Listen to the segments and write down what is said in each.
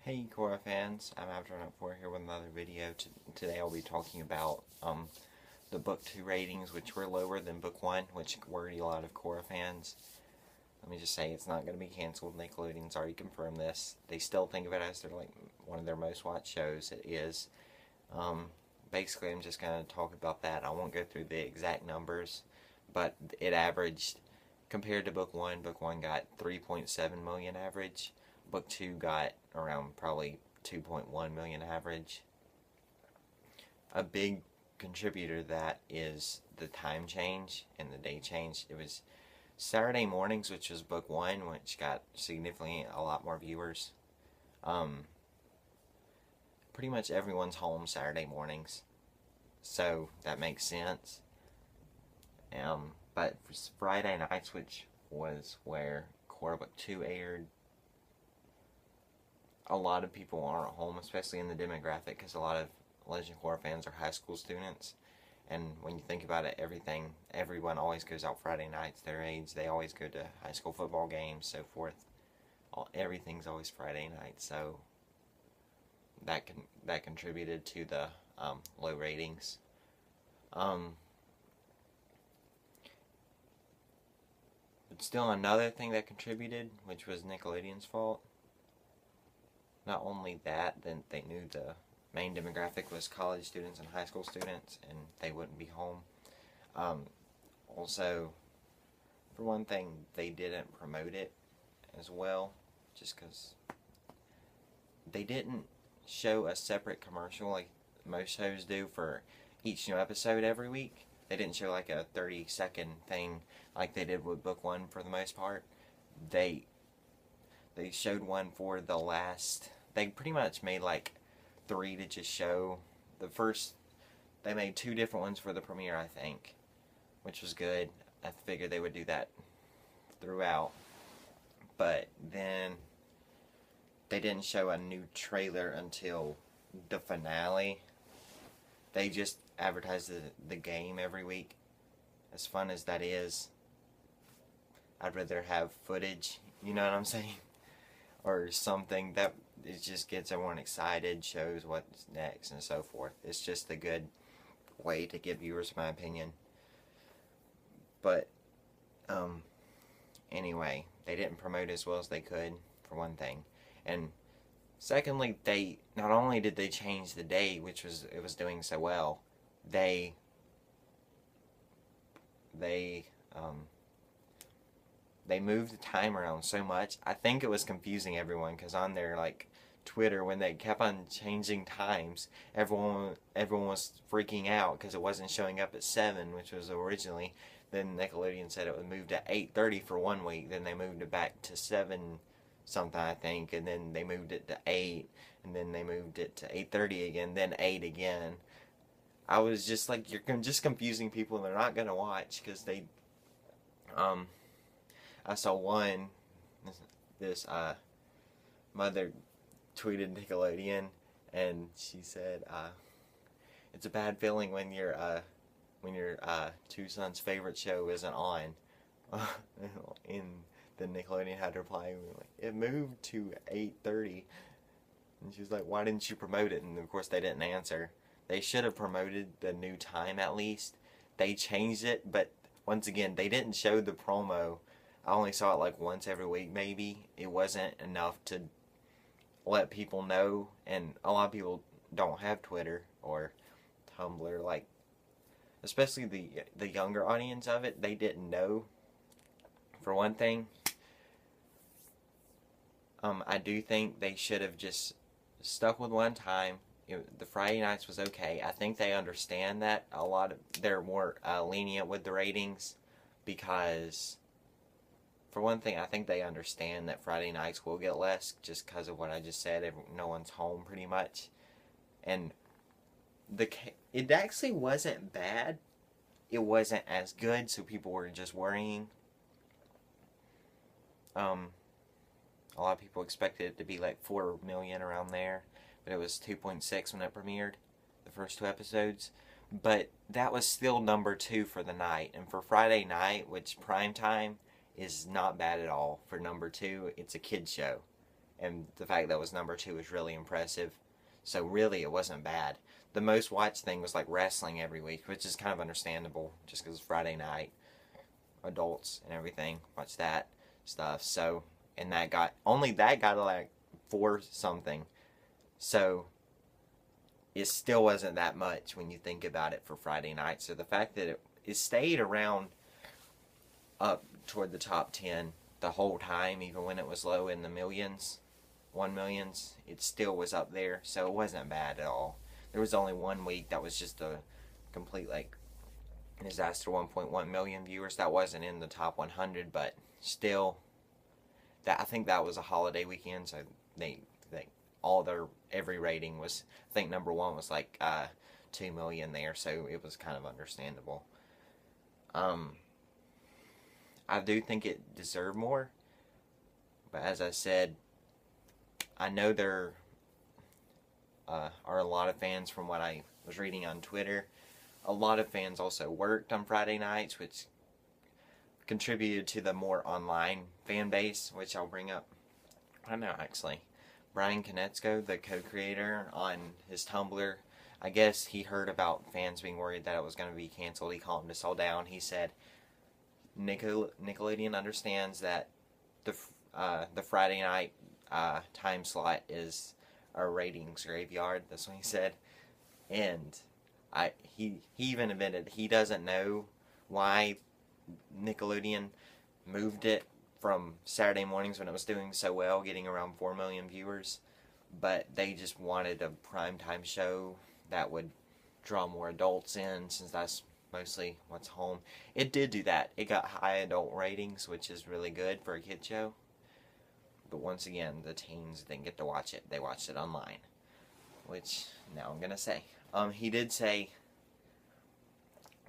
Hey Korra fans, I'm After4 here with another video. Today I'll be talking about the Book 2 ratings, which were lower than Book 1, which worried a lot of Korra fans. Let me just say, it's not going to be canceled. Nickelodeon's already confirmed this. They still think of it as one of their most watched shows. It is. Basically, I'm just going to talk about that. I won't go through the exact numbers, but it averaged, compared to Book 1 got 3.7 million average. Book 2 got around probably 2.1 million average. A big contributor to that is the time change and the day change. It was Saturday mornings, which was Book 1, which got significantly a lot more viewers. Pretty much everyone's home Saturday mornings, so that makes sense. But for Friday nights, which was where Korra-Book 2 aired, a lot of people aren't home, especially in the demographic, because a lot of Legend of Korra fans are high school students. And when you think about it, everyone always goes out Friday nights. Their age, they always go to high school football games, so forth. Everything's always Friday night, so that contributed to the low ratings. But still, another thing that contributed, which was Nickelodeon's fault. Not only that, then they knew the main demographic was college students and high school students, and they wouldn't be home. Also, for one thing, they didn't promote it as well, just because they didn't show a separate commercial like most shows do for each new episode every week. They didn't show like a 30-second thing like they did with Book 1 for the most part. They showed one for the last. They pretty much made like 3 to just show the first. They made 2 different ones for the premiere, I think, which was good. I figured they would do that throughout. But then they didn't show a new trailer until the finale. They just advertised the game every week. As fun as that is, I'd rather have footage, you know what I'm saying? Or something that it just gets everyone excited, shows what's next and so forth. It's just a good way to get viewers, in my opinion. But anyway, they didn't promote as well as they could, for one thing. And secondly, they not only did they change the day, which it was doing so well, they moved the time around so much. I think it was confusing everyone, because on their like Twitter, when they kept on changing times, everyone was freaking out because it wasn't showing up at 7, which was originally. Then Nickelodeon said it would move to 8:30 for one week. Then they moved it back to 7 something, I think, and then they moved it to 8, and then they moved it to 8:30 again, then 8 again. I was just like, you're just confusing people, and they're not gonna watch because they I saw one, this mother tweeted Nickelodeon, and she said, it's a bad feeling when your 2 sons' favorite show isn't on. And then Nickelodeon had to reply, like, it moved to 8:30. And she was like, why didn't you promote it? And of course they didn't answer. They should have promoted the new time at least. They changed it, but once again, they didn't show the promo. I only saw it like once every week, maybe. It wasn't enough to let people know, and a lot of people don't have Twitter or Tumblr, like, especially the younger audience of it. They didn't know, for one thing. I do think they should have just stuck with one time. The Friday nights was okay. I think they understand that they're more lenient with the ratings, because for one thing, I think they understand that Friday nights will get less just because of what I just said. No one's home pretty much. And it actually wasn't bad. It wasn't as good, so people were just worrying. A lot of people expected it to be like 4 million around there, but it was 2.6 when it premiered, the first 2 episodes. But that was still number 2 for the night. And for Friday night, which prime time, is not bad at all. For number 2, it's a kid's show. and the fact that it was number 2 was really impressive. So really, it wasn't bad. The most watched thing was like wrestling every week, which is kind of understandable, just because it's Friday night, adults and everything watch that stuff. So, and that got like 4 something. So it still wasn't that much when you think about it for Friday night. So the fact that it stayed around up toward the top 10 the whole time, even when it was low in the millions, 1 millions, it still was up there. So it wasn't bad at all. There was only 1 week that was just a complete like disaster, 1.1 million viewers. That wasn't in the top 100, but still, that I think that was a holiday weekend, so they all their every rating was, I think number 1 was like 2 million there, so it was kind of understandable. I do think it deserved more, but as I said, I know there are a lot of fans from what I was reading on Twitter. A lot of fans also worked on Friday nights, which contributed to the more online fan base, which I'll bring up. I don't know, actually. Brian Konietzko, the co-creator, on his Tumblr, I guess he heard about fans being worried that it was going to be canceled. He calmed us all down. He said, Nickelodeon understands that the Friday night time slot is a ratings graveyard. That's what he said. And he even admitted he doesn't know why Nickelodeon moved it from Saturday mornings when it was doing so well, getting around 4 million viewers, but they just wanted a primetime show that would draw more adults in, since that's mostly what's home. It did do that. It got high adult ratings, which is really good for a kid show. But once again, the teens didn't get to watch it. They watched it online, which now I'm going to say. He did say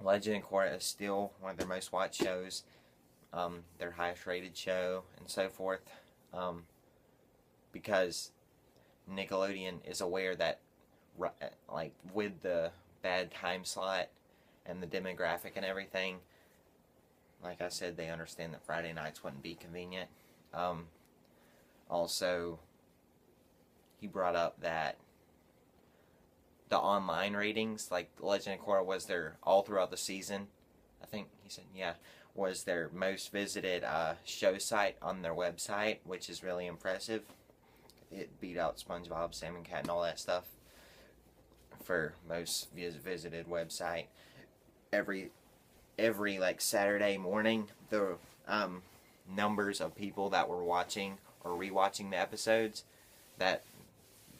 Legend of Korra is still one of their most watched shows, their highest rated show, and so forth, because Nickelodeon is aware that, like, with the bad time slot and the demographic and everything, like I said, they understand that Friday nights wouldn't be convenient. Also, he brought up that the online ratings, like Legend of Korra was their, all throughout the season, I think he said, yeah, was their most visited show site on their website, which is really impressive. It beat out SpongeBob, Sam and Cat, and all that stuff for most visited website. Every like Saturday morning, the numbers of people that were watching or rewatching the episodes that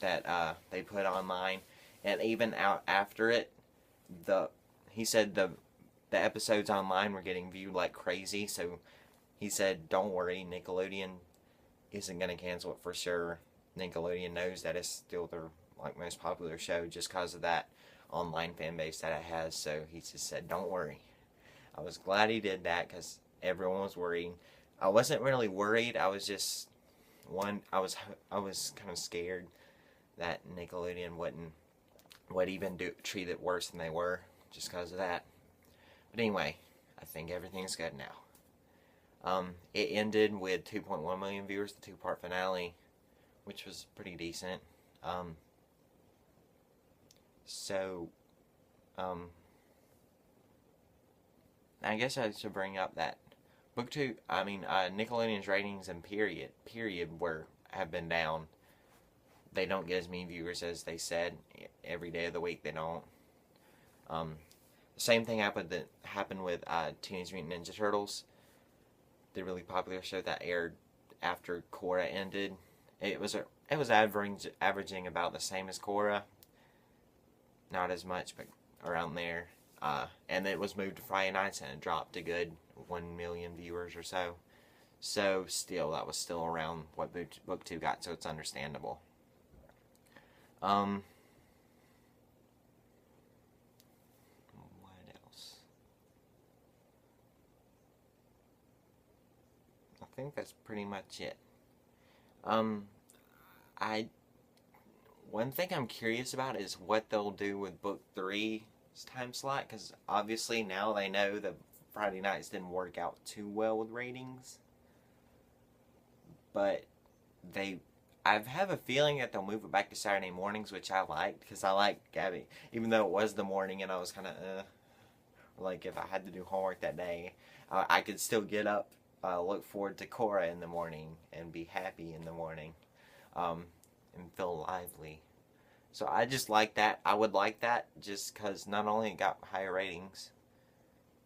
they put online, and even out after it, he said the episodes online were getting viewed like crazy. So he said, don't worry, Nickelodeon isn't going to cancel it for sure. Nickelodeon knows that it's still their like most popular show just because of that online fan base that it has. So he just said, don't worry. I was glad he did that because everyone was worried. I wasn't really worried. I was just I was kind of scared that Nickelodeon would even treat it worse than they were just because of that. But anyway, I think everything's good now. It ended with 2.1 million viewers, the 2-part finale, which was pretty decent. I guess I should bring up that Book 2, Nickelodeon's ratings and period have been down. They don't get as many viewers as they said. Every day of the week they don't. The same thing happened with Teenage Mutant Ninja Turtles, the really popular show that aired after Korra ended. It was averaging about the same as Korra, not as much, but around there. And it was moved to Friday nights, and it dropped a good 1 million viewers or so. So still, that was still around what Book 2 got, so it's understandable. What else? I think that's pretty much it. One thing I'm curious about is what they'll do with Book 3's time slot, because obviously now they know that Friday nights didn't work out too well with ratings, but I have a feeling that they'll move it back to Saturday mornings, which I liked because I like Gabby, even though it was the morning and I was kind of like if I had to do homework that day, I could still get up, look forward to Korra in the morning, and be happy in the morning, and feel lively. So I just like that. I would like that just because not only it got higher ratings,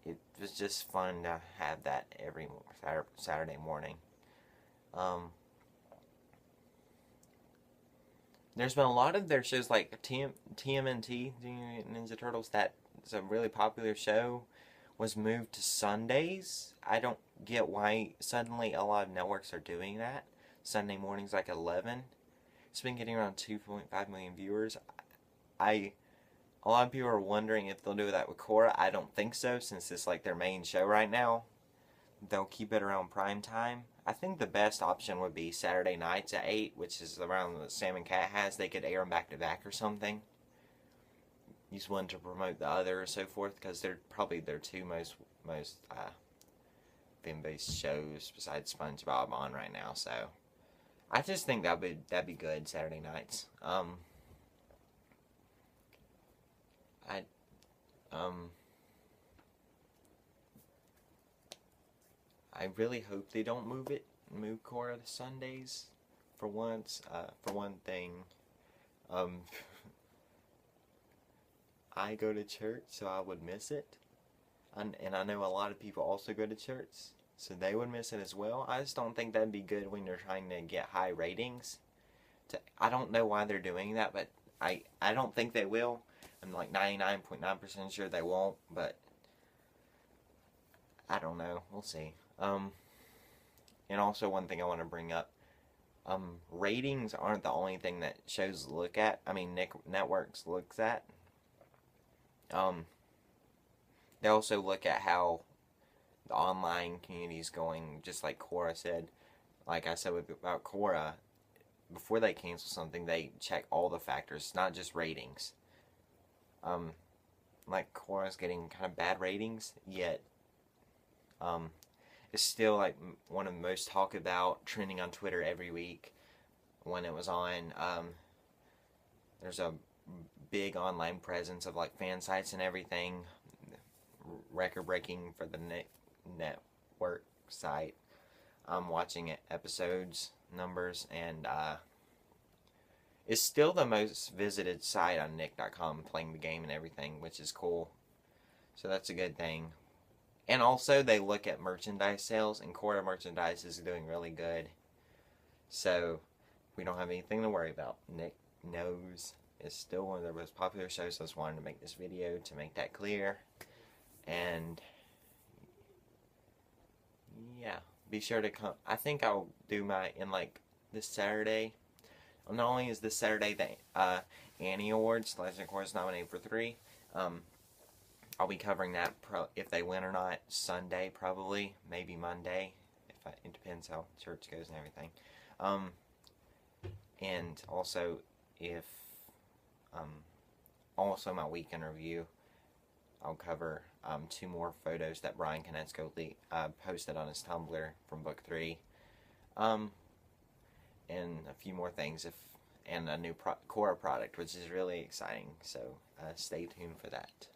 it was just fun to have that every Saturday morning. There's been a lot of their shows like TMNT, Ninja Turtles, that's a really popular show, was moved to Sundays. I don't get why suddenly a lot of networks are doing that. Sunday mornings like 11. It's been getting around 2.5 million viewers. A lot of people are wondering if they'll do that with Korra. I don't think so, since it's like their main show right now. They'll keep it around prime time. I think the best option would be Saturday nights at 8, which is around what Sam and Cat has. They could air them back to back or something. Use one to promote the other or so forth, because they're probably their two most fan-based shows besides SpongeBob on right now. So I just think that'd be good, Saturday nights. I really hope they don't move Korra to Sundays for once. For one thing, I go to church, so I would miss it. And I know a lot of people also go to church, so they would miss it as well. I just don't think that'd be good when you're trying to get high ratings. I don't know why they're doing that, but I don't think they will. I'm like 99.9% sure they won't, but I don't know. We'll see. And also one thing I want to bring up, ratings aren't the only thing that shows look at. I mean, networks looks at. They also look at how the online community is going, just like Korra said. Like I said about Korra, before they cancel something, they check all the factors, not just ratings. Like Korra's getting kind of bad ratings, yet it's still like one of the most talked about, trending on Twitter every week when it was on. There's a big online presence of like fan sites and everything, record breaking for the network site. I'm watching episodes numbers, and it's still the most visited site on Nick.com, playing the game and everything, which is cool. So that's a good thing. And also they look at merchandise sales, and Korra merchandise is doing really good. So we don't have anything to worry about. Nick knows it's still one of their most popular shows, so I just wanted to make this video to make that clear. And yeah, be sure to come. I think I'll do my, in like this Saturday. Not only is this Saturday the Annie Awards, Legend of Korra is nominated for 3. I'll be covering that if they win or not Sunday, probably, maybe Monday. It depends how church goes and everything. And also if also my weekend review, I'll cover 2 more photos that Brian Konecko posted on his Tumblr from book 3, and a few more things, and a new Korra product, which is really exciting. So stay tuned for that.